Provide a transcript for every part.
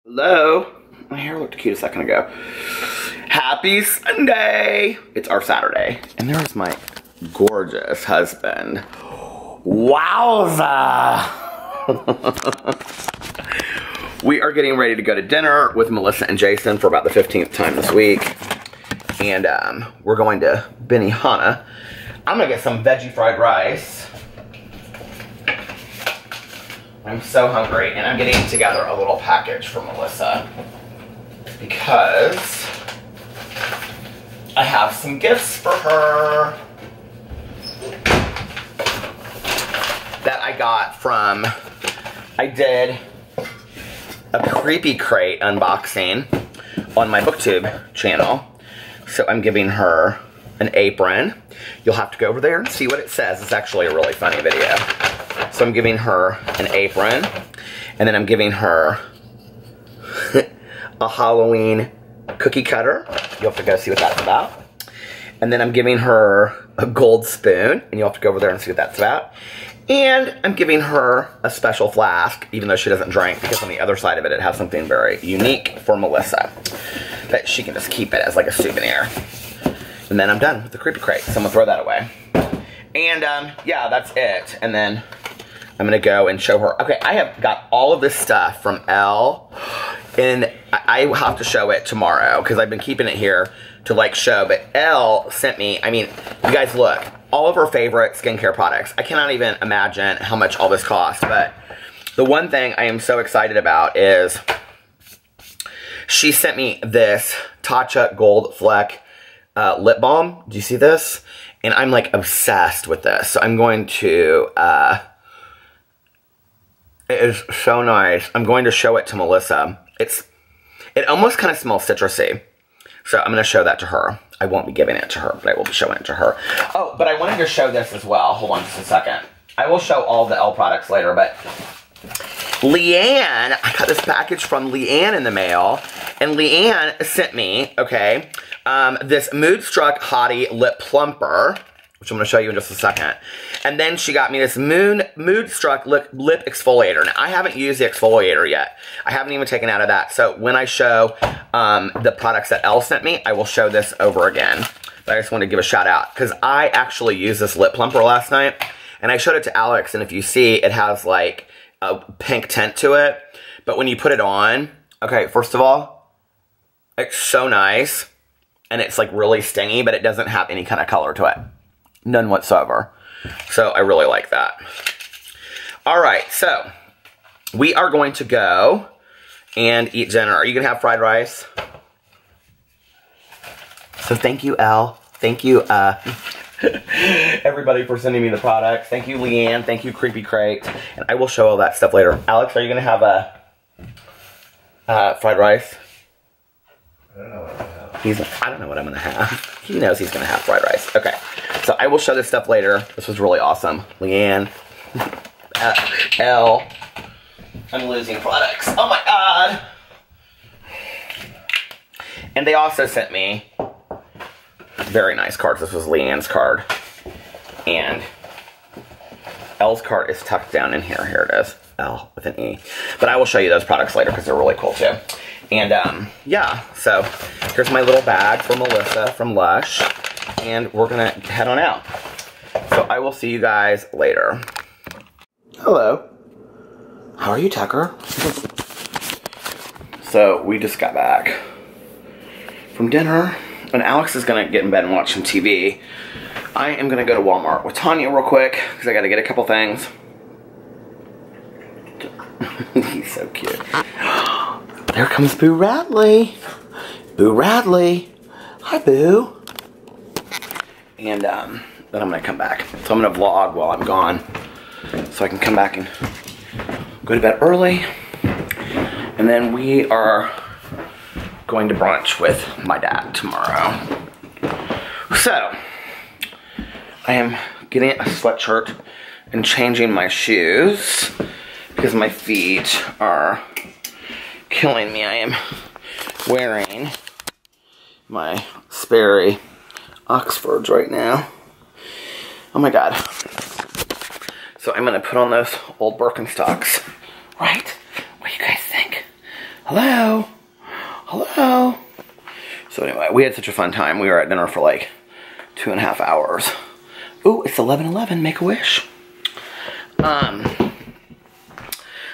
Hello? My hair looked cute a second ago. Happy Sunday! It's our Saturday. And there's my gorgeous husband. Wowza! We are getting ready to go to dinner with Melissa and Jason for about the 15th time this week. And we're going to Benihana. I'm gonna get some veggie fried rice. I'm so hungry, and I'm getting together a little package for Melissa because I have some gifts for her that I got from, I did a Creepy Crate unboxing on my BookTube channel. So I'm giving her an apron. You'll have to go over there and see what it says. It's actually a really funny video. So I'm giving her an apron, and then I'm giving her a Halloween cookie cutter. You'll have to go see what that's about. And then I'm giving her a gold spoon, and you'll have to go over there and see what that's about. And I'm giving her a special flask, even though she doesn't drink, because on the other side of it, it has something very unique for Melissa that she can just keep it as like a souvenir. And then I'm done with the Creepy Crate, so I'm gonna throw that away. And yeah, that's it. And then I'm gonna go and show her. Okay, I have got all of this stuff from Elle, and I will have to show it tomorrow because I've been keeping it here to like show. But Elle sent me, I mean, you guys look, all of her favorite skincare products. I cannot even imagine how much all this costs, but the one thing I am so excited about is she sent me this Tatcha Gold Fleck lip balm. Do you see this? And I'm like obsessed with this. So I'm going to, it is so nice. I'm going to show it to Melissa. It almost kind of smells citrusy. So I'm going to show that to her. I won't be giving it to her, but I will be showing it to her. Oh, but I wanted to show this as well. Hold on just a second. I will show all the Elle products later, but Leanne, I got this package from Leanne in the mail, and Leanne sent me, okay, this Moodstruck Hottie Lip Plumper, which I'm going to show you in just a second. And then she got me this Moodstruck lip exfoliator. Now, I haven't used the exfoliator yet. I haven't even taken out of that. So when I show the products that Elle sent me, I will show this over again. But I just want to give a shout out because I actually used this lip plumper last night. And I showed it to Alex. And if you see, it has like a pink tint to it. But when you put it on, okay, first of all, it's so nice. And it's like really stingy, but it doesn't have any kind of color to it. None whatsoever. So I really like that. All right, so we are going to go and eat dinner. Are you going to have fried rice? So thank you, Elle. Thank you, everybody for sending me the products. Thank you, Leanne. Thank you, Creepy Crate. And I will show all that stuff later. Alex, are you going to have a fried rice? I don't know what I'm gonna have. I don't know what I'm gonna have. He knows he's gonna have fried rice. Okay, so I will show this stuff later. This was really awesome. Leanne, Elle, I'm losing products. Oh my God. And they also sent me very nice cards. This was Leanne's card. And Elle's card is tucked down in here. Here it is. Elle with an E. But I will show you those products later because they're really cool too. And yeah, so here's my little bag for Melissa from Lush, and we're gonna head on out. So I will see you guys later. Hello. How are you, Tucker? So we just got back from dinner, and Alex is gonna get in bed and watch some TV. I am gonna go to Walmart with Tanya real quick because I gotta get a couple things. He's so cute. There comes Boo Radley. Boo Radley. Hi, Boo. And then I'm going to come back. So I'm going to vlog while I'm gone. So I can come back and go to bed early. And then we are going to brunch with my dad tomorrow. So, I am getting a sweatshirt and changing my shoes because my feet are killing me. I am wearing my Sperry Oxfords right now. Oh my God. So I'm gonna put on those old Birkenstocks, right? What do you guys think? Hello? Hello? So anyway, we had such a fun time. We were at dinner for like 2.5 hours. Ooh, it's 11:11, Make-A-Wish.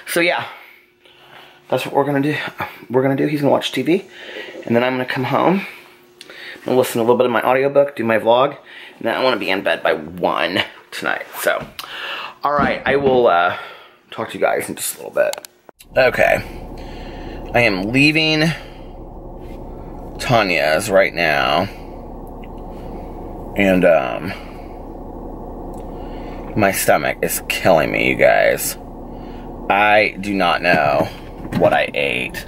So yeah, that's what we're gonna do. He's gonna watch TV, and then I'm gonna come home and listen to a little bit of my audiobook, do my vlog, and then I wanna be in bed by 1 tonight. So, all right, I will talk to you guys in just a little bit. Okay, I am leaving Tanya's right now, and my stomach is killing me, you guys. I do not know what I ate.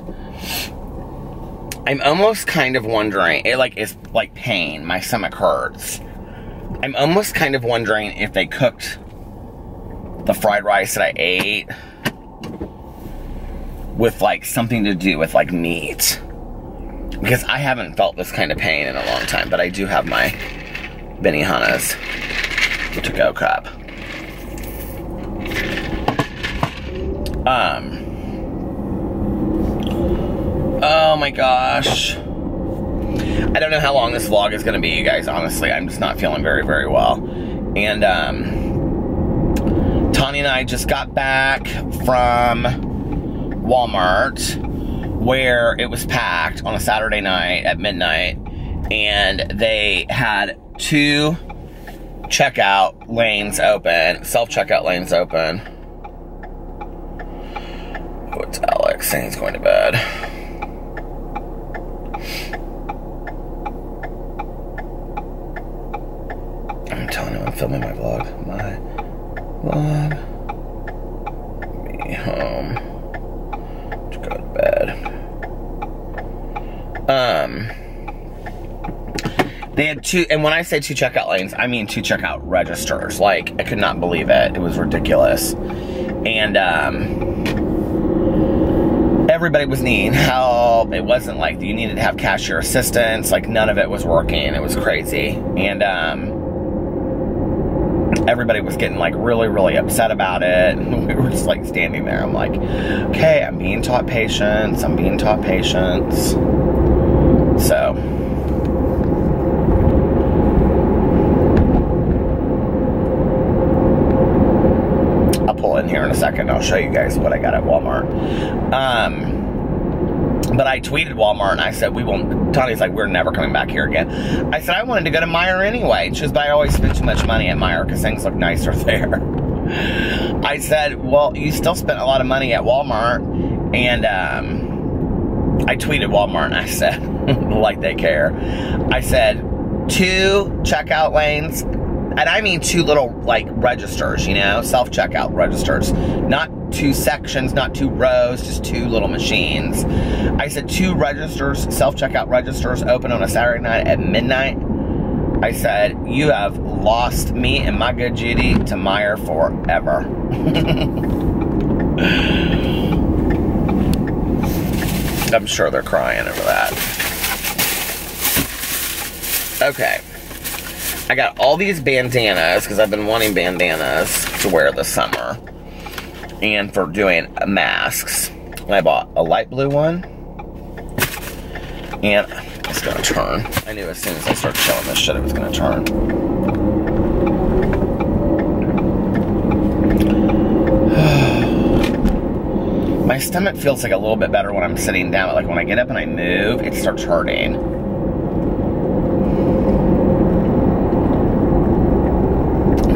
I'm almost kind of wondering, it's like pain, my stomach hurts. I'm almost kind of wondering if they cooked the fried rice that I ate with like something to do with like meat. Because I haven't felt this kind of pain in a long time, but I do have my Benihana's to-go cup. Oh my gosh. I don't know how long this vlog is going to be, you guys, honestly. I'm just not feeling very, very well. And, Tanya and I just got back from Walmart, where it was packed on a Saturday night at midnight, and they had 2 checkout lanes open, self-checkout lanes open. Oh, it's Alex saying he's going to bed. I'm telling him I'm filming my vlog. My vlog. Me home. To go to bed. They had 2, and when I say 2 checkout lanes, I mean 2 checkout registers. Like, I could not believe it. It was ridiculous. And, everybody was needing help. It wasn't like you needed to have cashier assistance. Like, none of it was working. It was crazy. And, everybody was getting like really, really upset about it. And we were just like standing there. I'm like, okay, I'm being taught patience. I'm being taught patience. So, I'll pull in here in a second. I'll show you guys what I got at Walmart. But I tweeted Walmart and I said, we won't. Tony's like, we're never coming back here again. I said, I wanted to go to Meijer anyway. She goes, but I always spend too much money at Meijer because things look nicer there. I said, well, you still spent a lot of money at Walmart. And I tweeted Walmart and I said, like they care. I said, 2 checkout lanes. And I mean 2 little, like, registers, you know, self-checkout registers. Not 2 sections, not 2 rows, just 2 little machines. I said 2 registers, self-checkout registers open on a Saturday night at midnight. I said, you have lost me and my good Judy to Meijer forever. I'm sure they're crying over that. Okay. I got all these bandanas because I've been wanting bandanas to wear this summer and for doing masks. And I bought a light blue one, and it's gonna turn. I knew as soon as I started showing this shit it was gonna turn. My stomach feels like a little bit better when I'm sitting down, but like when I get up and I move, it starts hurting.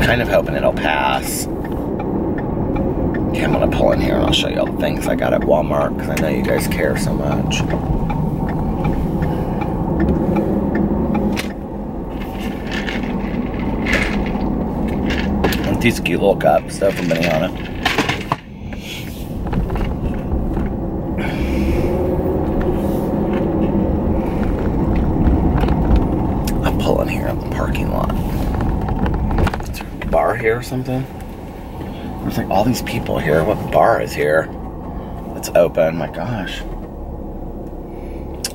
Kind of hoping it'll pass. Okay, I'm gonna pull in here and I'll show you all the things I got at Walmart because I know you guys care so much. And these cute little cups, though, from Benihana. I'll pull in here in the parking lot. Bar here or something? There's like all these people here. What bar is here? It's open. My gosh.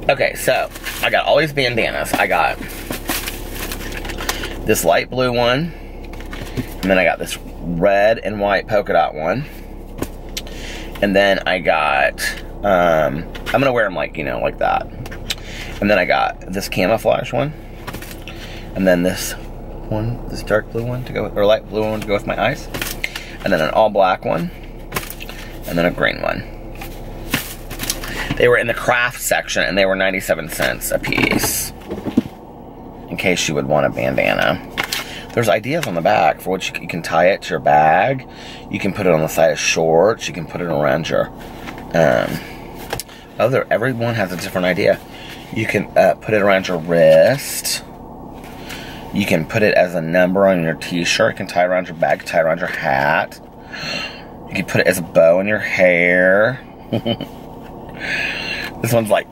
Okay, so I got all these bandanas. I got this light blue one, and then I got this red and white polka dot one, and then I got I'm gonna wear them like, you know, like that. And then I got this camouflage one. And then this one, this dark blue one to go with, or light blue one to go with my eyes. And then an all black one. And then a green one. They were in the craft section and they were 97 cents a piece. In case you would want a bandana. There's ideas on the back for what you can tie it to your bag. You can put it on the side of shorts. You can put it around your, everyone has a different idea. You can put it around your wrist. You can put it as a number on your t-shirt. You can tie it around your bag, tie it around your hat. You can put it as a bow in your hair. This one's like,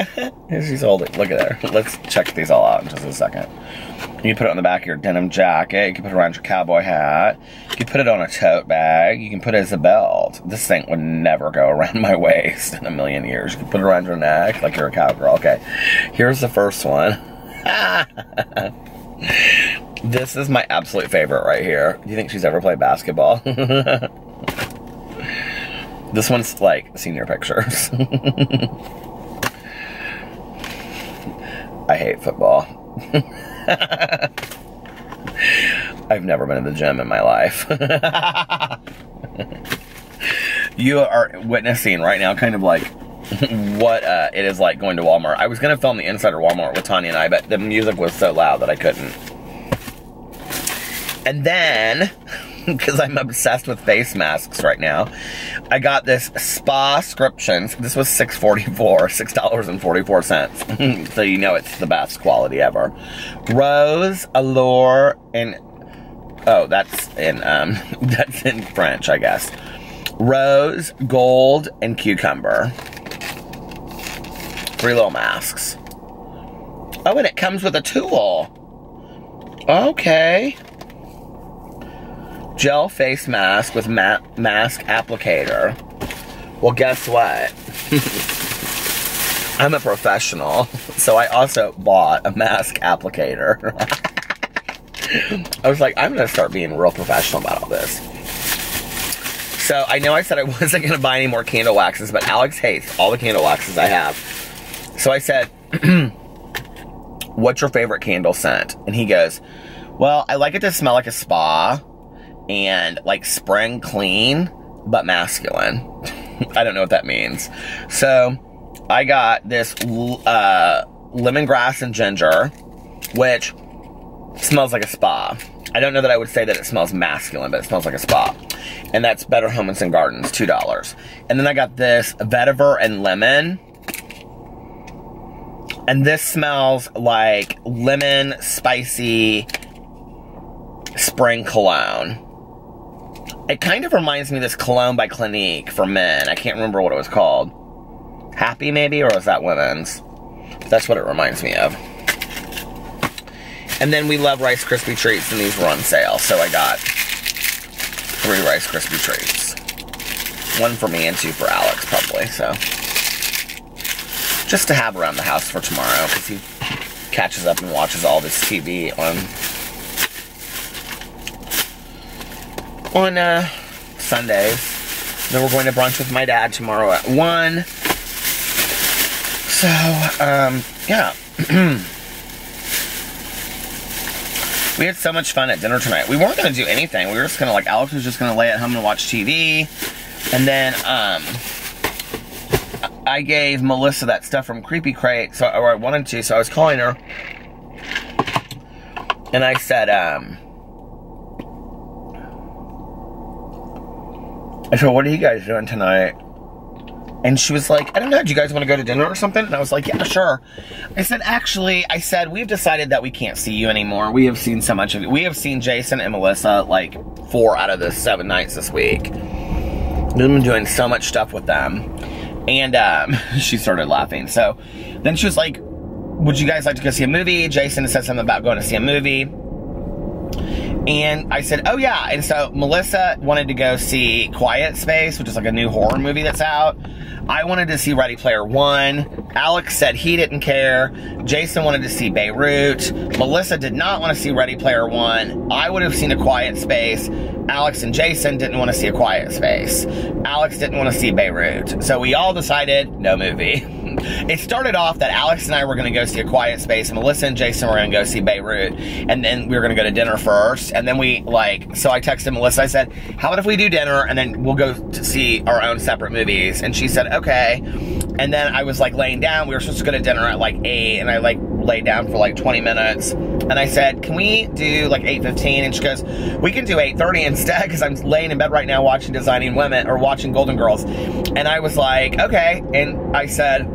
she's holding, look at her. Let's check these all out in just a second. You can put it on the back of your denim jacket. You can put it around your cowboy hat. You can put it on a tote bag. You can put it as a belt. This thing would never go around my waist in a million years. You can put it around your neck like you're a cowgirl. Okay, here's the first one. This is my absolute favorite right here. Do you think she's ever played basketball? This one's like senior pictures. I hate football. I've never been to the gym in my life. You are witnessing right now kind of like what it is like going to Walmart. I was going to film the inside of Walmart with Tanya and I, but the music was so loud that I couldn't. And then, because I'm obsessed with face masks right now, I got this Spa-scription. This was $6.44. So you know it's the best quality ever. Rose, Allure, and... oh, that's in French, I guess. Rose, Gold, and Cucumber. 3 little masks. Oh, and it comes with a tool. Okay. Gel face mask with mask applicator. Well, guess what? I'm a professional, so I also bought a mask applicator. I was like, I'm going to start being real professional about all this. So I know I said I wasn't going to buy any more candle waxes, but Alex hates all the candle waxes I have. So I said, what's your favorite candle scent? And he goes, well, I like it to smell like a spa and like spring clean, but masculine. I don't know what that means. So I got this lemongrass and ginger, which smells like a spa. I don't know that I would say that it smells masculine, but it smells like a spa. And that's Better Homes and Gardens, $2. And then I got this vetiver and lemon. And this smells like lemon spicy spring cologne. It kind of reminds me of this cologne by Clinique for men. I can't remember what it was called. Happy maybe, or was that women's? That's what it reminds me of. And then we love Rice Krispie Treats, and these were on sale. So I got 3 Rice Krispie Treats. 1 for me and 2 for Alex, probably, so. Just to have around the house for tomorrow, because he catches up and watches all this TV on Sundays. Then we're going to brunch with my dad tomorrow at 1. So, yeah. We had so much fun at dinner tonight. We weren't going to do anything. We were just going to, like, Alex was just going to lay at home and watch TV. And then, I gave Melissa that stuff from Creepy Crate, or I wanted to, so I was calling her. And I said, what are you guys doing tonight? And she was like, I don't know, do you guys want to go to dinner or something? And I was like, yeah, sure. I said, actually, we've decided that we can't see you anymore. We have seen so much of you. We have seen Jason and Melissa like 4 out of the 7 nights this week. We've been doing so much stuff with them. And she started laughing. So then she was like, would you guys like to go see a movie? Jason said something about going to see a movie. And I said, oh yeah. And so Melissa wanted to go see Quiet Space, which is like a new horror movie that's out. I wanted to see Ready Player One. Alex said he didn't care. Jason wanted to see Beirut. Melissa did not want to see Ready Player One. I would have seen A Quiet Space. Alex and Jason didn't want to see A Quiet Space. Alex didn't want to see Beirut. So we all decided no movie. it started off that Alex and I were going to go see A Quiet Space, and Melissa and Jason were going to go see Beirut, and then we were going to go to dinner first, and then so I texted Melissa, I said, how about if we do dinner, and then we'll go to see our own separate movies, and she said, okay, and then I was like laying down, we were supposed to go to dinner at like 8, and I like laid down for like 20 minutes, and I said, can we do like 8:15, and she goes, we can do 8:30 instead, because I'm laying in bed right now watching Designing Women, or watching Golden Girls, and I was like, okay, and I said,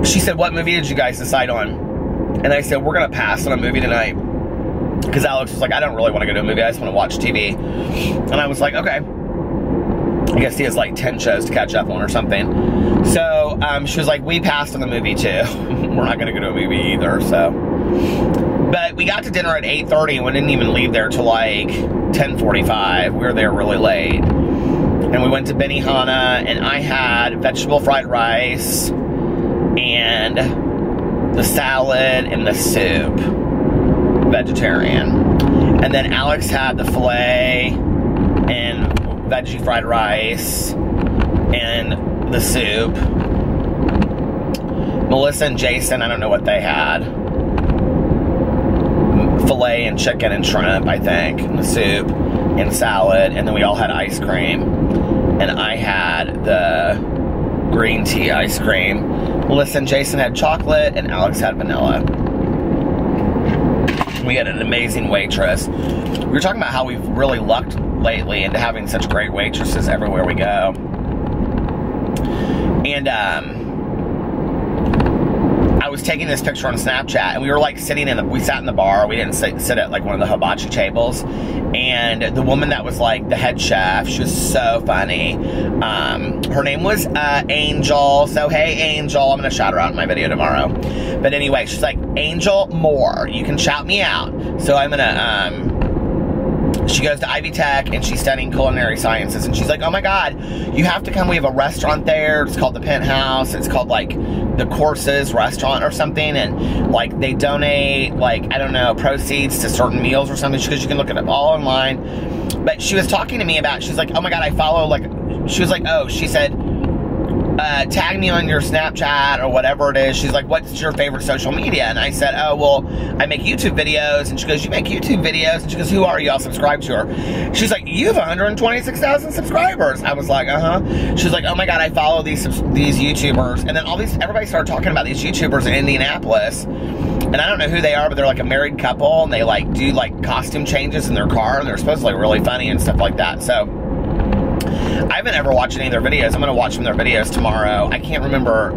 she said, what movie did you guys decide on? And I said, we're gonna pass on a movie tonight, because Alex was like, I don't really want to go to a movie, I just want to watch TV, and I was like, okay, I guess he has like 10 shows to catch up on or something. So she was like, we passed on the movie too. We're not gonna go to a movie either, so. But we got to dinner at 8:30 and we didn't even leave there till like 10:45. We were there really late. And we went to Benihana, and I had vegetable fried rice and the salad and the soup, vegetarian. And then Alex had the filet and veggie fried rice and the soup. Melissa and Jason, I don't know what they had. Filet and chicken and shrimp, I think, and the soup and salad, and then we all had ice cream. And I had the green tea ice cream. Melissa and Jason had chocolate, and Alex had vanilla. We had an amazing waitress. We were talking about how we've really lucked lately into having such great waitresses everywhere we go. And I was taking this picture on Snapchat, and we were like sitting we sat in the bar. We didn't sit at like one of the hibachi tables. And the woman that was like the head chef, she was so funny. Her name was Angel. So hey, Angel, I'm gonna shout her out in my video tomorrow. But anyway, she's like, Angel Moore, you can shout me out. So I'm gonna she goes to Ivy Tech, and she's studying culinary sciences, and she's like, oh my god, you have to come, we have a restaurant there, it's called the Penthouse, it's called like the Courses Restaurant or something, and like they donate like, I don't know, proceeds to certain meals or something, because you can look it up all online. But she was talking to me about, she's like, oh my god, I follow like, she was like, oh, she said, tag me on your Snapchat or whatever it is. She's like, what's your favorite social media? And I said, oh, well, I make YouTube videos. And she goes, you make YouTube videos? And she goes, who are you? I'll subscribe to her. She's like, you have 126,000 subscribers. I was like, uh-huh. She's like, oh my god, I follow these YouTubers. And then everybody started talking about these YouTubers in Indianapolis. And I don't know who they are, but they're like a married couple, and they like do like costume changes in their car, and they're supposedly really funny and stuff like that. So I haven't ever watched any of their videos. I'm going to watch some of their videos tomorrow. I can't remember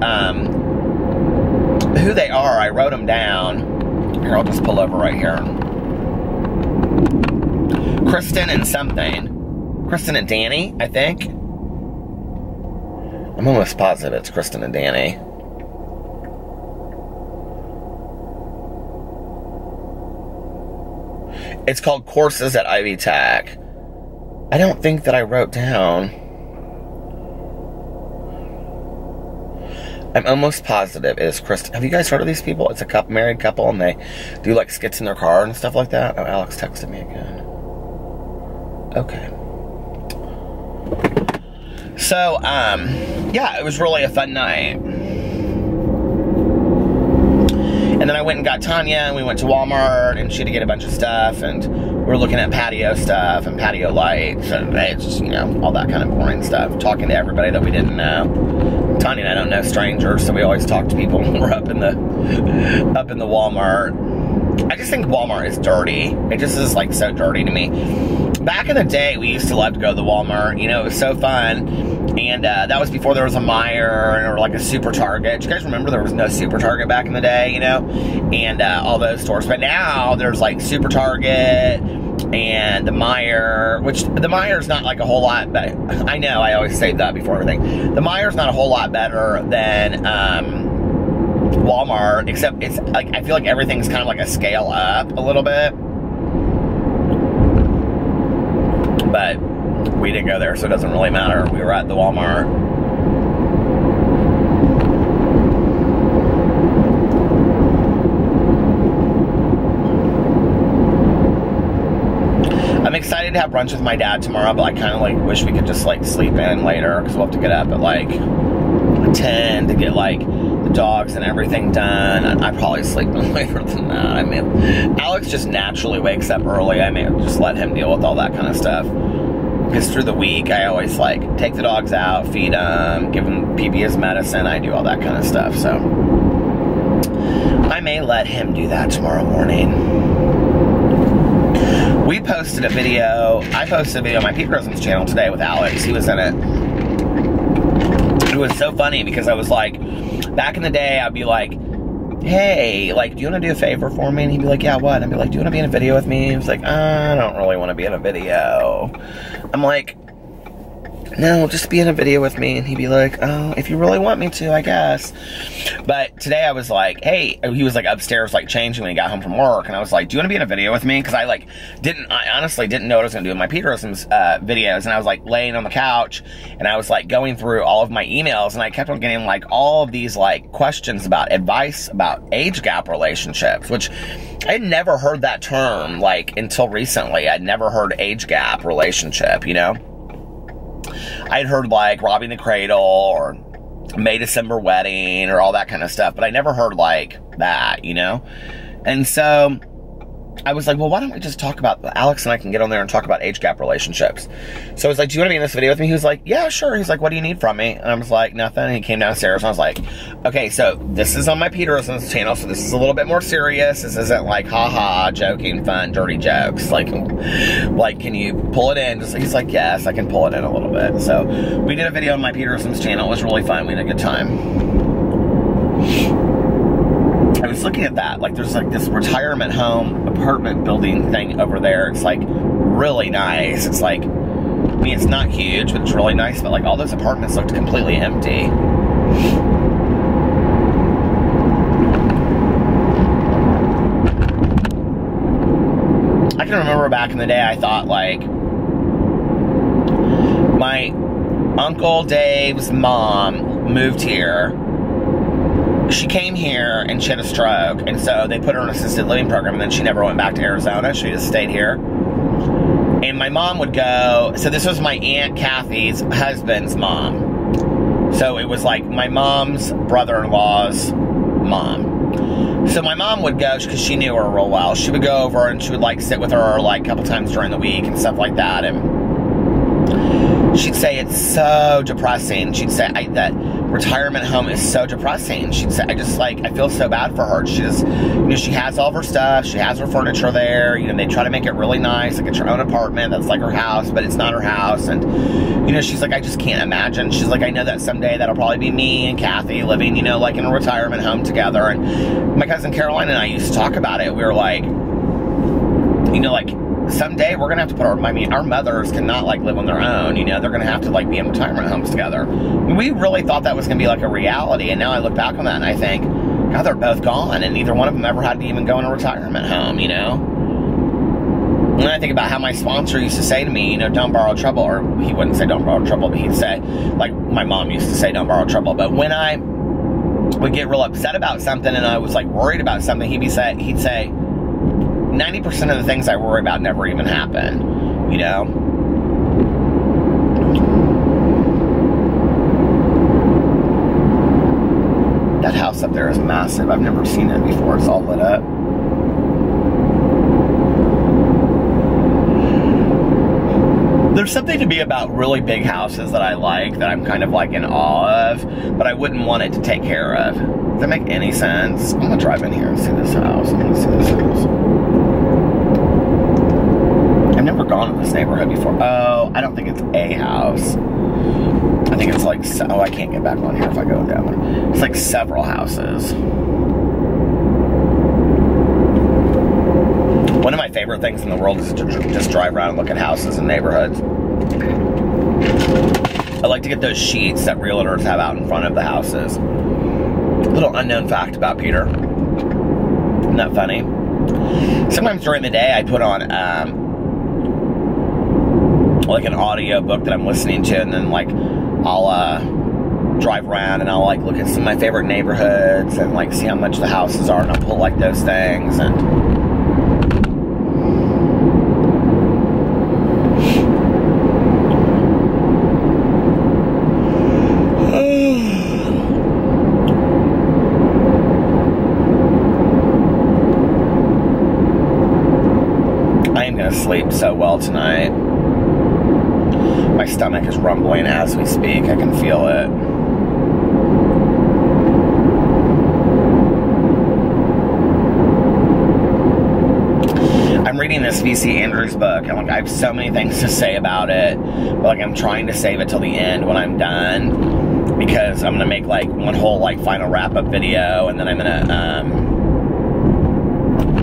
who they are. I wrote them down. Here, I'll just pull over right here. Kristen and something. Kristen and Danny, I think. I'm almost positive it's Kristen and Danny. It's called Courses at Ivy Tech. I don't think that I wrote down. I'm almost positive it is Kristen. Have you guys heard of these people? It's a married couple, and they do like skits in their car and stuff like that. Oh, Alex texted me again. Okay. So, yeah, it was really a fun night. And then I went and got Tanya, and we went to Walmart, and she had to get a bunch of stuff, and we were looking at patio stuff and patio lights, and it's just, you know, all that kind of boring stuff. Talking to everybody that we didn't know. Tanya and I don't know strangers, so we always talk to people when we're up in the Walmart. I just think Walmart is dirty. It just is like so dirty to me. Back in the day, we used to love to go to the Walmart. You know, it was so fun. And that was before there was a Meijer or like a Super Target. Do you guys remember there was no Super Target back in the day, you know? And all those stores. But now there's like Super Target and the Meijer, which the Meier's not like a whole lot better. I know, I always say that before everything. The Meier's not a whole lot better than Walmart, except it's like, I feel like everything's kind of like a scale up a little bit. But we didn't go there, so it doesn't really matter. We were at the Walmart. I'm excited to have brunch with my dad tomorrow, but I kind of like wish we could just like sleep in later, because we'll have to get up at like, I 10 to get like the dogs and everything done. I probably sleep later than that. I mean, Alex just naturally wakes up early. I may just let him deal with all that kind of stuff. Because through the week, I always like take the dogs out, feed them, give them PBS medicine. I do all that kind of stuff. So I may let him do that tomorrow morning. We posted a video. I posted a video on my Pete Rosen's channel today with Alex. He was in it. It was so funny because I was like, back in the day, I'd be like, hey, like, do you want to do a favor for me? And he'd be like, yeah, what? I'd be like, do you want to be in a video with me? He was like, I don't really want to be in a video. I'm like, no, just be in a video with me. And he'd be like, oh, if you really want me to, I guess. But today I was like, hey, he was like upstairs, like changing when he got home from work. And I was like, do you want to be in a video with me? Because I honestly didn't know what I was going to do in my Pete Rosen's videos. And I was like laying on the couch and I was like going through all of my emails. And I kept on getting like all of these like questions about advice about age gap relationships, which I had never heard that term like until recently. I'd never heard age gap relationship, you know? I'd heard like robbing the cradle or May December wedding or all that kind of stuff, but I never heard like that, you know? And so I was like, well, why don't we just talk about, Alex and I can get on there and talk about age gap relationships. So I was like, do you want to be in this video with me? He was like, yeah, sure. He's like, what do you need from me? And I was like, nothing. And he came downstairs and I was like, okay, so this is on my Pete Rosen's channel, so this is a little bit more serious. This isn't like, haha, joking, fun, dirty jokes. Like, can you pull it in? He's like, yes, I can pull it in a little bit. So we did a video on my Pete Rosen's channel. It was really fun. We had a good time. I was looking at that, like there's like this retirement home apartment building thing over there. It's like really nice. It's like, I mean, it's not huge, but it's really nice. But like all those apartments looked completely empty. I can remember back in the day, I thought like my Uncle Dave's mom moved here. She came here and she had a stroke, and so they put her in an assisted living program, and then she never went back to Arizona. She just stayed here. And my mom would go, so this was my Aunt Kathy's husband's mom. So it was like my mom's brother-in-law's mom. So my mom would go, because she knew her real well, she would go over and she would like sit with her like a couple times during the week and stuff like that. And she'd say it's so depressing. She'd say that retirement home is so depressing. She'd say, I feel so bad for her. She just, you know, she has all of her stuff. She has her furniture there. You know, they try to make it really nice. Like it's her own apartment. That's like her house, but it's not her house. And, you know, she's like, I just can't imagine. She's like, I know that someday that'll probably be me and Kathy living, you know, like in a retirement home together. And my cousin Caroline and I used to talk about it. We were like, you know, like, someday we're gonna have to put our mothers cannot like live on their own, you know, they're gonna have to like be in retirement homes together. We really thought that was gonna be like a reality, and now I look back on that and I think, God, they're both gone, and neither one of them ever had to even go in a retirement home, you know? And I think about how my sponsor used to say to me, you know, don't borrow trouble, or he wouldn't say don't borrow trouble, but he'd say, like my mom used to say, don't borrow trouble. But when I would get real upset about something and I was like worried about something, he'd say, 90% of the things I worry about never even happen, you know? That house up there is massive. I've never seen it before. It's all lit up. There's something to be about really big houses that I like, that I'm kind of like in awe of, but I wouldn't want it to take care of. Does that make any sense? I'm gonna drive in here and see this house. I'm gonna see this house. I've never gone to this neighborhood before. Oh, I don't think it's a house. I think it's like, oh, I can't get back on here if I go down. It's like several houses. One of my favorite things in the world is to just drive around and look at houses and neighborhoods. I like to get those sheets that realtors have out in front of the houses. Little unknown fact about Peter. Isn't that funny? Sometimes during the day I put on like an audio book that I'm listening to, and then like I'll drive around and I'll like look at some of my favorite neighborhoods and like see how much the houses are, and I'll pull like those things. And sleep so well tonight. My stomach is rumbling as we speak. I can feel it. I'm reading this V.C. Andrews book, and like I have so many things to say about it, but like I'm trying to save it till the end when I'm done, because I'm gonna make like one whole like final wrap-up video, and then I'm gonna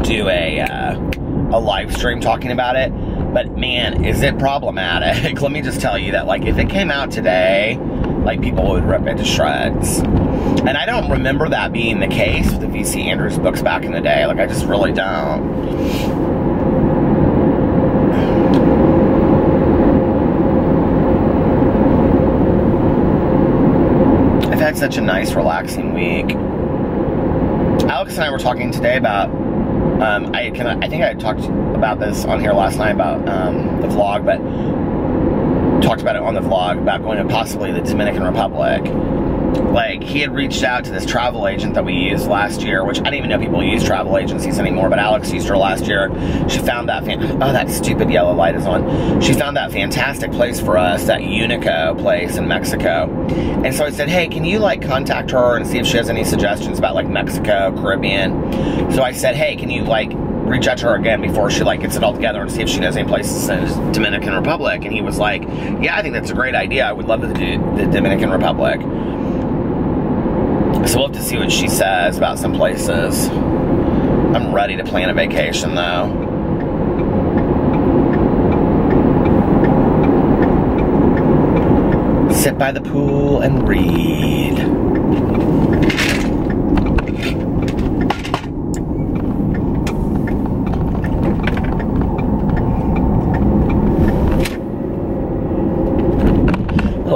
do a live stream talking about it. But man, is it problematic. Let me just tell you that like if it came out today, like people would rip it to shreds. And I don't remember that being the case with the V.C. Andrews books back in the day. Like I just really don't. I've had such a nice, relaxing week. Alex and I were talking today about, I think I talked about this on here last night about the vlog, but talked about it on the vlog about going to possibly the Dominican Republic. Like, he had reached out to this travel agent that we used last year, which I didn't even know people use travel agencies anymore, but Alex used her last year. She found that, oh, that stupid yellow light is on. She found that fantastic place for us, that Unico place in Mexico. And so I said, hey, can you, like, contact her and see if she has any suggestions about, like, Mexico, Caribbean? So I said, hey, can you, like, reach out to her again before she, like, gets it all together and see if she knows any places in the Dominican Republic? And he was like, yeah, I think that's a great idea. I would love to do the Dominican Republic. So we'll have to see what she says about some places. I'm ready to plan a vacation, though. Sit by the pool and read.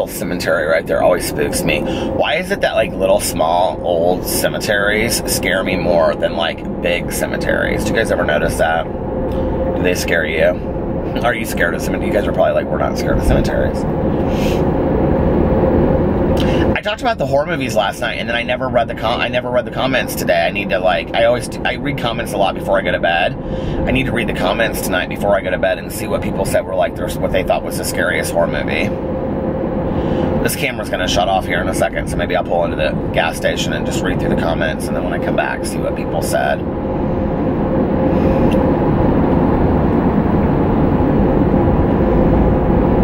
Cemetery right there always spooks me. Why is it that like little small old cemeteries scare me more than like big cemeteries? Do you guys ever notice that? Do they scare you? Are you scared of cemeteries? You guys are probably like, we're not scared of cemeteries. I talked about the horror movies last night, and then I never read the comments today. I need to like, I read comments a lot before I go to bed. I need to read the comments tonight before I go to bed and see what people said were like what they thought was the scariest horror movie. This camera's going to shut off here in a second, so maybe I'll pull into the gas station and just read through the comments, and then when I come back, see what people said.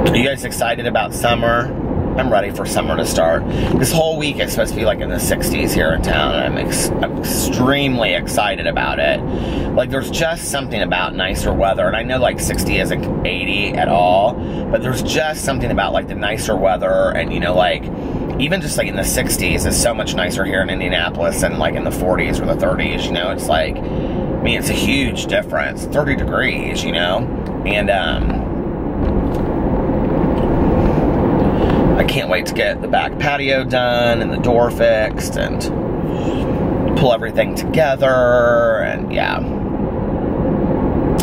Are you guys excited about summer? I'm ready for summer to start. This whole week it's supposed to be like in the 60s here in town, and I'm extremely excited about it. Like, there's just something about nicer weather, and I know like 60 isn't 80 at all, but there's just something about like the nicer weather, and you know, like even just like in the 60s is so much nicer here in Indianapolis than like in the 40s or the 30s, you know. It's like, I mean, it's a huge difference, 30 degrees, you know, and I can't wait to get the back patio done and the door fixed and pull everything together, and yeah.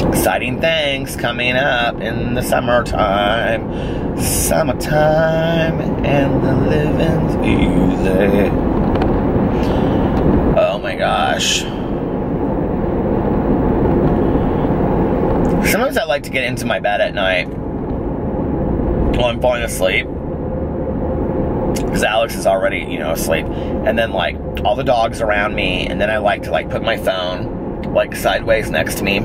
Exciting things coming up in the summertime. Summertime and the living's easy. Oh my gosh. Sometimes I like to get into my bed at night while I'm falling asleep, because Alex is already, you know, asleep, and then like all the dogs around me, and then I like to like put my phone like sideways next to me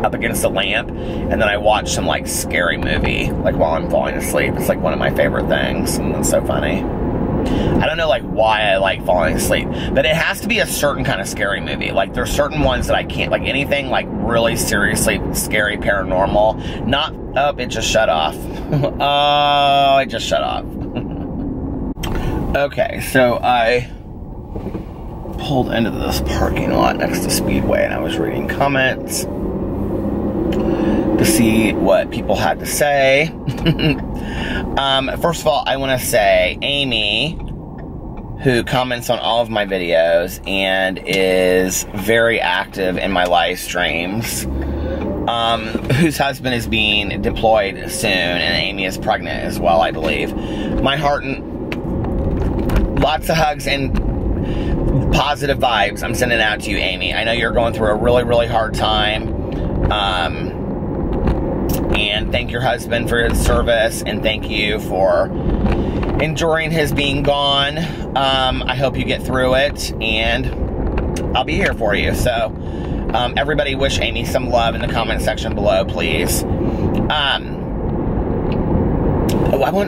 up against the lamp, and then I watch some like scary movie like while I'm falling asleep. It's like one of my favorite things, and it's so funny. I don't know like why I like falling asleep, but it has to be a certain kind of scary movie. Like there's certain ones that I can't, like anything like really seriously scary paranormal, not, oh, it just shut off. Oh, it just shut off. Okay, so I pulled into this parking lot next to Speedway, and I was reading comments to see what people had to say. First of all, I want to say Amy, who comments on all of my videos and is very active in my live streams, whose husband is being deployed soon, and Amy is pregnant as well, I believe. My heart and lots of hugs and positive vibes I'm sending out to you, Amy. I know you're going through a really, really hard time. and thank your husband for his service, and thank you for enduring his being gone. I hope you get through it, and I'll be here for you. So, everybody wish Amy some love in the comment section below, please.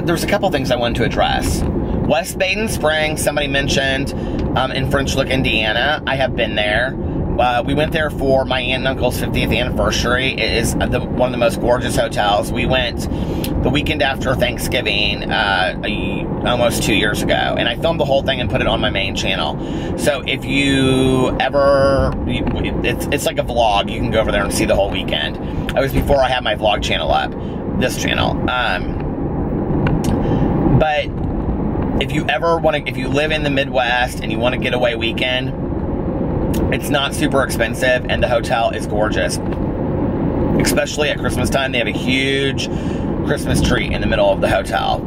There's a couple things I wanted to address. West Baden Springs, somebody mentioned, in French Lick, Indiana. I have been there. We went there for my aunt and uncle's 50th anniversary. It is one of the most gorgeous hotels. We went the weekend after Thanksgiving, almost 2 years ago, and I filmed the whole thing and put it on my main channel. So if you ever, it's like a vlog. You can go over there and see the whole weekend. It was before I had my vlog channel up, this channel. But if you ever want to, if you live in the Midwest and you want to get away weekend, it's not super expensive, and the hotel is gorgeous. Especially at Christmas time, they have a huge Christmas tree in the middle of the hotel.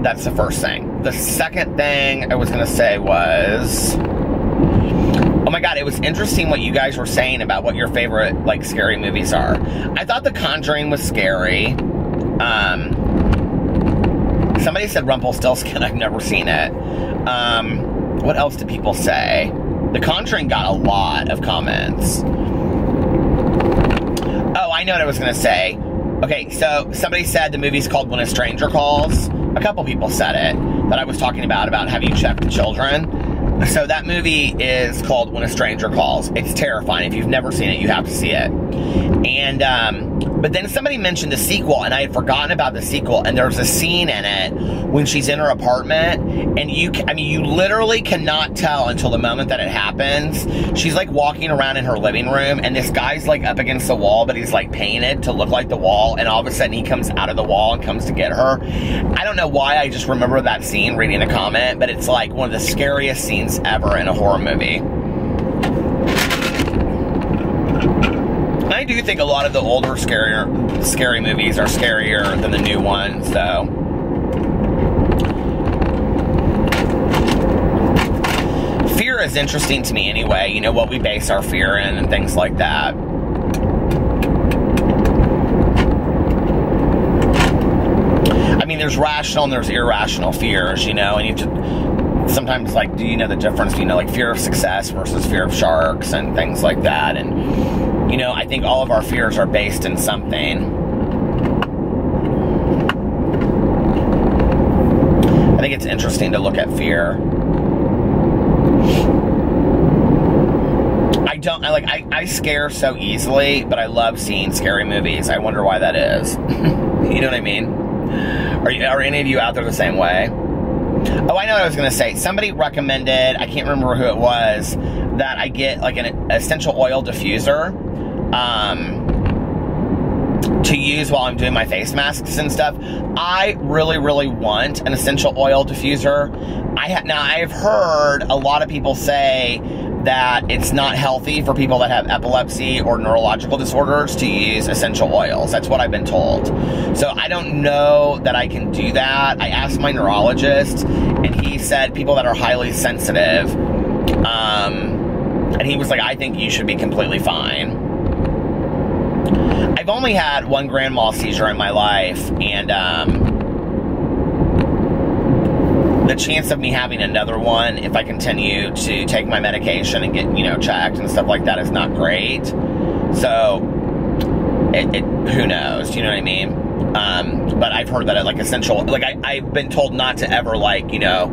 That's the first thing. The second thing I was going to say was, oh my god, it was interesting what you guys were saying about what your favorite, like, scary movies are. I thought The Conjuring was scary. Somebody said Rumpelstiltskin. I've never seen it. What else did people say? The Conjuring got a lot of comments. Oh, I know what I was going to say. Okay, so somebody said the movie's called When a Stranger Calls. A couple people said it, that I was talking about have you checked the children? So that movie is called When a Stranger Calls. It's terrifying. If you've never seen it, you have to see it. And, but then somebody mentioned the sequel, and I had forgotten about the sequel, and there's a scene in it when she's in her apartment, and you literally cannot tell until the moment that it happens. She's, like, walking around in her living room, and this guy's, like, up against the wall, but he's, like, painted to look like the wall, and all of a sudden he comes out of the wall and comes to get her. I don't know why I just remember that scene reading a comment, but it's, like, one of the scariest scenes ever in a horror movie. I do think a lot of the older scary movies are scarier than the new ones, though. Fear is interesting to me anyway, you know, what we base our fear in and things like that. I mean, there's rational and there's irrational fears, you know, and you just sometimes, like, do you know the difference, you know, like fear of success versus fear of sharks and things like that. And, you know, I think all of our fears are based in something. I think it's interesting to look at fear. I scare so easily, but I love seeing scary movies. I wonder why that is. You know what I mean? Are any of you out there the same way? Oh, I know what I was going to say. Somebody recommended, I can't remember who it was, that I get like an essential oil diffuser to use while I'm doing my face masks and stuff. I really, really want an essential oil diffuser. Now, I've heard a lot of people say that it's not healthy for people that have epilepsy or neurological disorders to use essential oils. That's what I've been told. So I don't know that I can do that. I asked my neurologist, and he said people that are highly sensitive, and he was like, I think you should be completely fine. I've only had one grand mal seizure in my life, and the chance of me having another one, if I continue to take my medication and get, you know, checked and stuff like that, is not great. So, who knows, you know what I mean? But I've heard that, like, essential, like, I've been told not to ever, like, you know,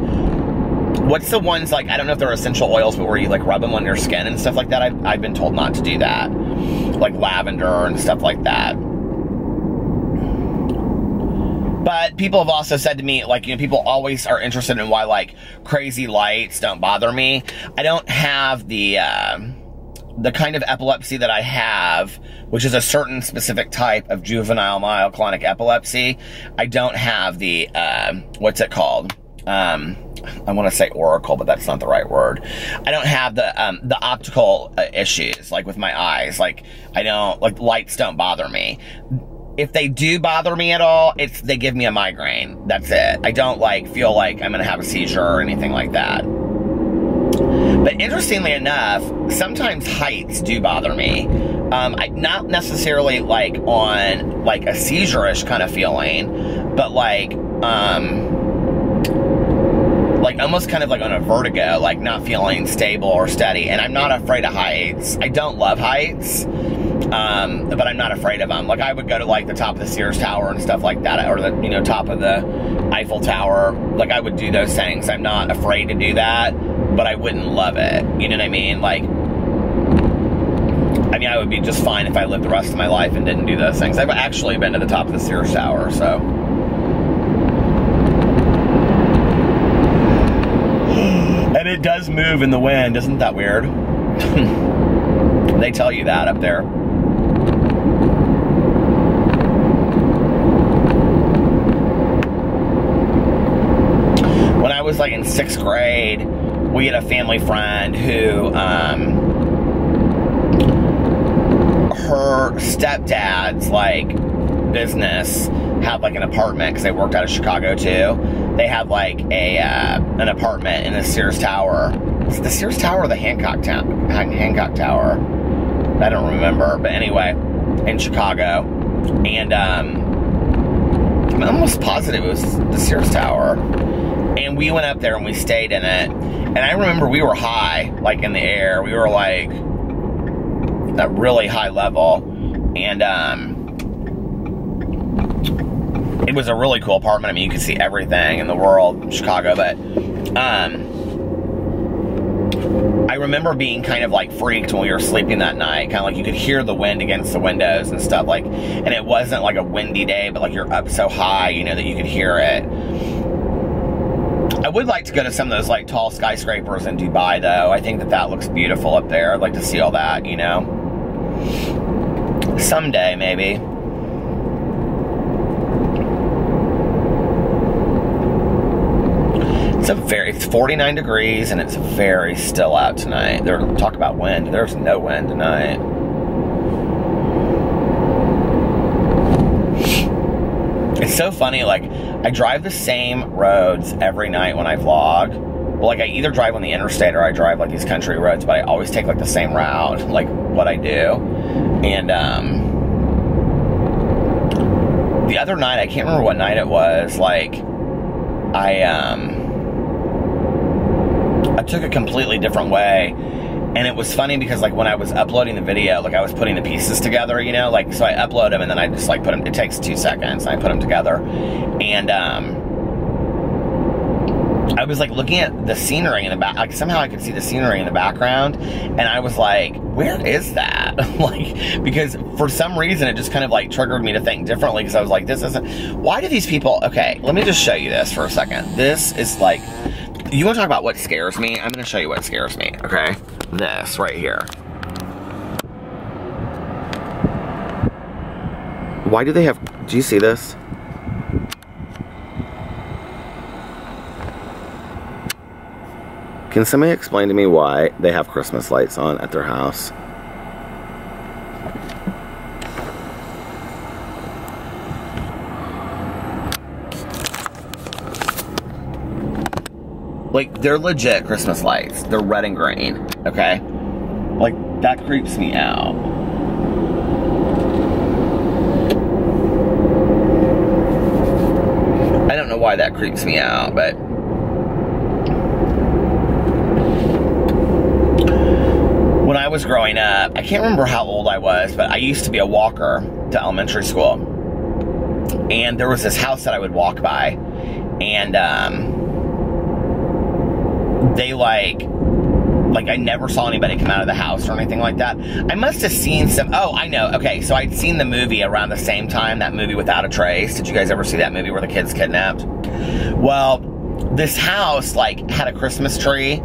what's the ones, like, I don't know if they're essential oils, but where you, like, rub them on your skin and stuff like that. I've been told not to do that. Like lavender and stuff like that. But people have also said to me, like, you know, people always are interested in why, like, crazy lights don't bother me. I don't have the kind of epilepsy that I have, which is a certain specific type of juvenile myoclonic epilepsy. I don't have the, what's it called? I want to say oracle, but that's not the right word. I don't have the optical issues, like with my eyes. Like, I don't, like, lights don't bother me. If they do bother me at all, they give me a migraine. That's it. I don't, like, feel like I'm going to have a seizure or anything like that. But interestingly enough, sometimes heights do bother me. not necessarily like on like a seizure-ish kind of feeling, but like almost kind of like on a vertigo, like not feeling stable or steady. And I'm not afraid of heights. I don't love heights, but I'm not afraid of them. Like I would go to like the top of the Sears Tower and stuff like that, or the, you know, top of the Eiffel Tower. Like I would do those things. I'm not afraid to do that, but I wouldn't love it. You know what I mean? Like, I mean, I would be just fine if I lived the rest of my life and didn't do those things. I've actually been to the top of the Sears Tower, so. And it does move in the wind. Isn't that weird? They tell you that up there. When I was like in 6th grade, we had a family friend who, her stepdad's like business had like an apartment, because they worked out of Chicago too. They had like an apartment in the Sears Tower. Is it the Sears Tower or the Hancock Tower? I don't remember, but anyway, in Chicago. And I'm almost positive it was the Sears Tower. And we went up there and we stayed in it. And I remember we were high, like in the air. We were like at really high level. And it was a really cool apartment. I mean, you could see everything in the world in Chicago, but I remember being kind of like freaked when we were sleeping that night. Kind of like you could hear the wind against the windows and stuff, like, and it wasn't like a windy day, but like you're up so high, you know, that you could hear it. I would like to go to some of those like tall skyscrapers in Dubai though. I think that that looks beautiful up there. I'd like to see all that, you know. Someday, maybe. It's 49 degrees and it's very still out tonight. Talk about wind. There's no wind tonight. It's so funny, like, I drive the same roads every night when I vlog. Well, like, I either drive on the interstate or I drive, like, these country roads, but I always take, like, the same route, like, what I do. And, the other night, I can't remember what night it was, like, I took a completely different way. And it was funny because, like, when I was uploading the video, like, I was putting the pieces together, you know? Like, so I upload them, and then I just, like, put them... It takes 2 seconds, and I put them together. And, I was, like, looking at the scenery in the back. Like, somehow I could see the scenery in the background. And I was like, where is that? Like, because for some reason, it just kind of, like, triggered me to think differently. Because I was like, this isn't... Why do these people... Okay, let me just show you this for a second. This is, like... You want to talk about what scares me? I'm going to show you what scares me, okay? This right here. Why do they have... Do you see this? Can somebody explain to me why they have Christmas lights on at their house? Like, they're legit Christmas lights. They're red and green, okay? Like, that creeps me out. I don't know why that creeps me out, but... When I was growing up, I can't remember how old I was, but I used to be a walker to elementary school. And there was this house that I would walk by, and, they like I never saw anybody come out of the house or anything like that. I must have seen some... Oh, I know. Okay, so I'd seen the movie around the same time, that movie Without a Trace. Did you guys ever see that movie where the kid's kidnapped? Well, this house, like, had a Christmas tree,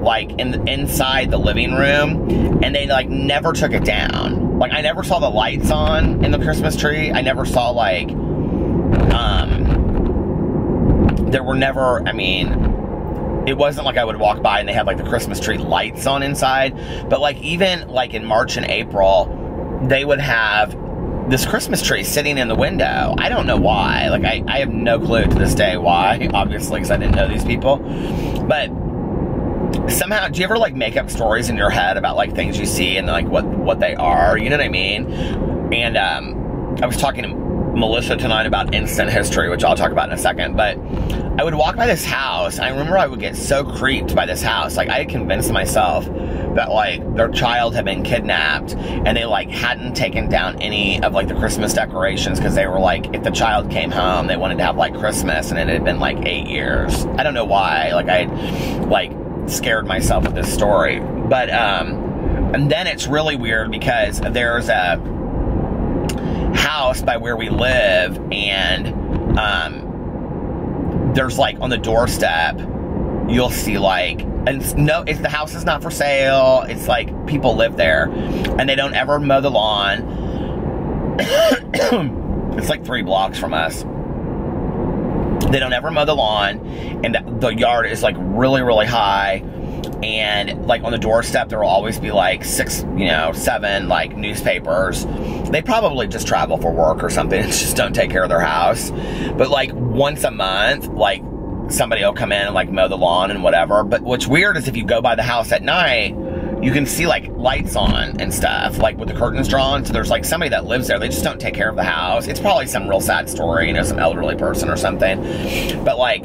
like, inside the living room, and they, like, never took it down. Like, I never saw the lights on in the Christmas tree. I never saw, like, there were never... I mean... It wasn't like I would walk by and they had like the Christmas tree lights on inside, but like even like in March and April, they would have this Christmas tree sitting in the window. I don't know why. Like I have no clue to this day why, obviously, because I didn't know these people. But somehow, do you ever like make up stories in your head about like things you see and like what they are? You know what I mean? And I was talking to Melissa tonight about instant history, which I'll talk about in a second, but I would walk by this house. I remember I would get so creeped by this house. Like, I had convinced myself that like their child had been kidnapped and they like hadn't taken down any of like the Christmas decorations because they were like, if the child came home, they wanted to have like Christmas, and it had been like 8 years. I don't know why. Like, I had like scared myself with this story. But and then it's really weird because there's a house by where we live, and there's like on the doorstep you'll see like, and no, the house is not for sale. It's like people live there and they don't ever mow the lawn. It's like 3 blocks from us. They don't ever mow the lawn, and the yard is like really, really high. And like on the doorstep, there will always be like 6, 7 like newspapers. They probably just travel for work or something and just don't take care of their house. But like once a month, like somebody will come in and like mow the lawn and whatever. But what's weird is if you go by the house at night, you can see like lights on and stuff, like with the curtains drawn. So there's like somebody that lives there. They just don't take care of the house. It's probably some real sad story, some elderly person or something. But like,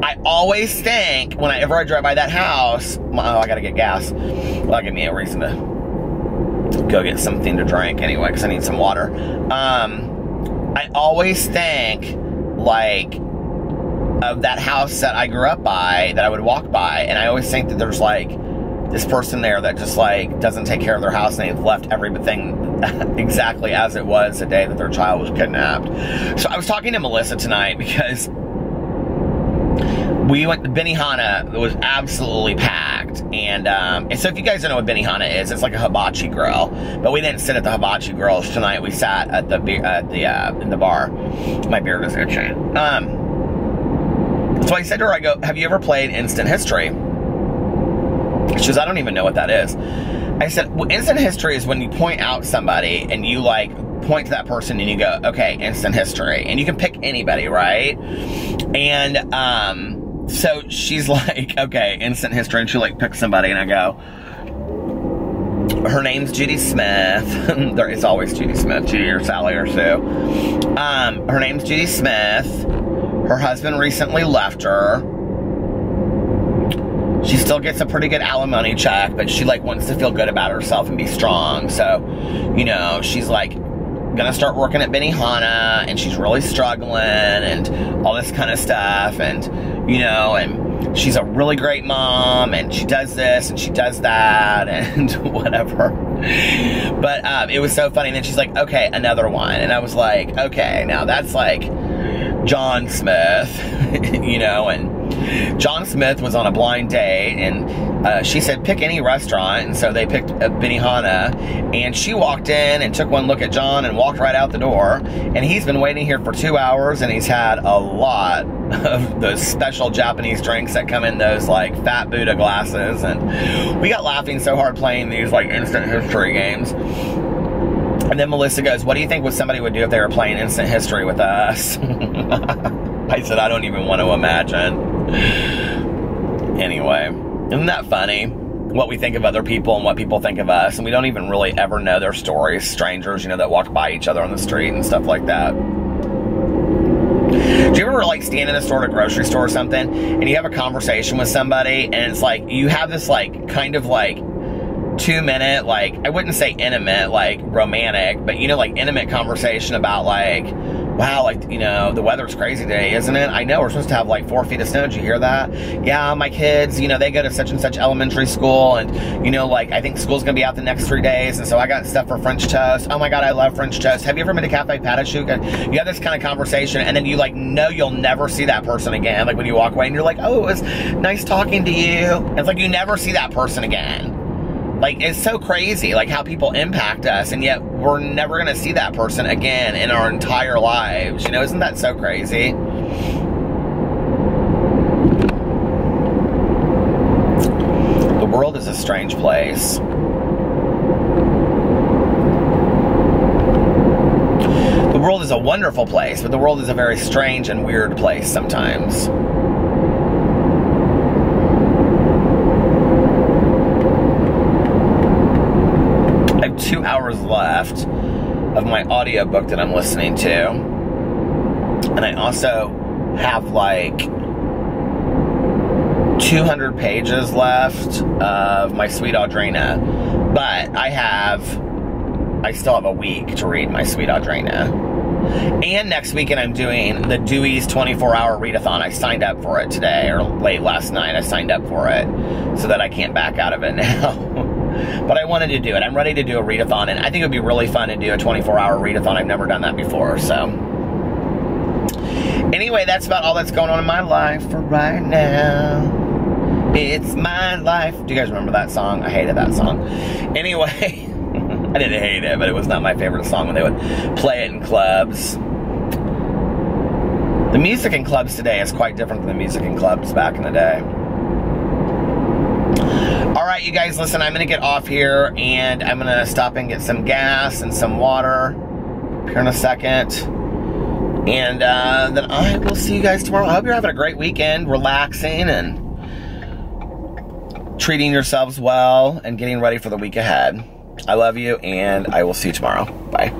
I always think whenever I drive by that house, oh, I gotta get gas. That'll give me a reason to go get something to drink anyway, because I need some water. I always think like of that house that I grew up by, that I would walk by, and I always think that there's like this person there that just like doesn't take care of their house, and they've left everything exactly as it was the day that their child was kidnapped. So I was talking to Melissa tonight because we went to Benihana. It was absolutely packed, and so if you guys don't know what Benihana is, it's like a hibachi grill. But we didn't sit at the hibachi grills tonight. We sat at the in the bar. My beard is itching. So I said to her, I go, "Have you ever played Instant History?" She goes, "I don't even know what that is." I said, well, Instant History is when you point out somebody and you like point to that person and you go, okay, instant history. And you can pick anybody, right? And so she's like, okay, instant history. And she like picks somebody, and I go, her name's Judy Smith. There is always Judy Smith, Judy or Sally or Sue. Her name's Judy Smith. Her husband recently left her. She still gets a pretty good alimony check, but she like wants to feel good about herself and be strong. So, she's like gonna start working at Benihana, and she's really struggling and all this kind of stuff. And, and she's a really great mom, and she does this and she does that and whatever. But it was so funny. And then she's like, okay, another one. And I was like, okay, now that's like John Smith, and John Smith was on a blind date, and she said, pick any restaurant, and so they picked Benihana, and she walked in and took one look at John and walked right out the door, and he's been waiting here for 2 hours, and he's had a lot of those special Japanese drinks that come in those like fat Buddha glasses, and we got laughing so hard playing these like instant history games. And then Melissa goes, what do you think somebody would do if they were playing instant history with us? I said, I don't even want to imagine. Anyway, isn't that funny? What we think of other people and what people think of us, and we don't even really ever know their stories. Strangers, that walk by each other on the street and stuff like that. Do you ever like stand in a store, at a grocery store or something, and you have a conversation with somebody, and it's like, you have this like, kind of like, 2-minute, like, I wouldn't say intimate, like, romantic, but, like, intimate conversation about, like, wow, like, the weather's crazy today, isn't it? I know, we're supposed to have, like, 4 feet of snow. Did you hear that? Yeah, my kids, they go to such and such elementary school, and, like, I think school's gonna be out the next 3 days, and so I got stuff for French toast. Oh my God, I love French toast. Have you ever been to Cafe Patachouka? You have this kind of conversation, and then you, like, know you'll never see that person again, like, when you walk away, and you're like, oh, it was nice talking to you. And it's like, you never see that person again. Like, it's so crazy, like, how people impact us, and yet we're never going to see that person again in our entire lives. Isn't that so crazy? The world is a strange place. The world is a wonderful place, but the world is a very strange and weird place sometimes. 2 hours left of my audiobook that I'm listening to. And I also have like 200 pages left of my Sweet Audrina. But I still have a week to read my Sweet Audrina. And next weekend I'm doing the Dewey's 24-hour readathon. I signed up for it today, or late last night I signed up for it, so that I can't back out of it now. But I wanted to do it. I'm ready to do a readathon, and I think it would be really fun to do a 24-hour readathon. I've never done that before, so. Anyway, that's about all that's going on in my life for right now. It's my life. Do you guys remember that song? I hated that song. Anyway. I didn't hate it, but it was not my favorite song when they would play it in clubs. The music in clubs today is quite different than the music in clubs back in the day. Alright, you guys, listen, I'm going to get off here, and I'm going to stop and get some gas and some water here in a second. And then I will see you guys tomorrow. I hope you're having a great weekend, relaxing and treating yourselves well and getting ready for the week ahead. I love you, and I will see you tomorrow. Bye.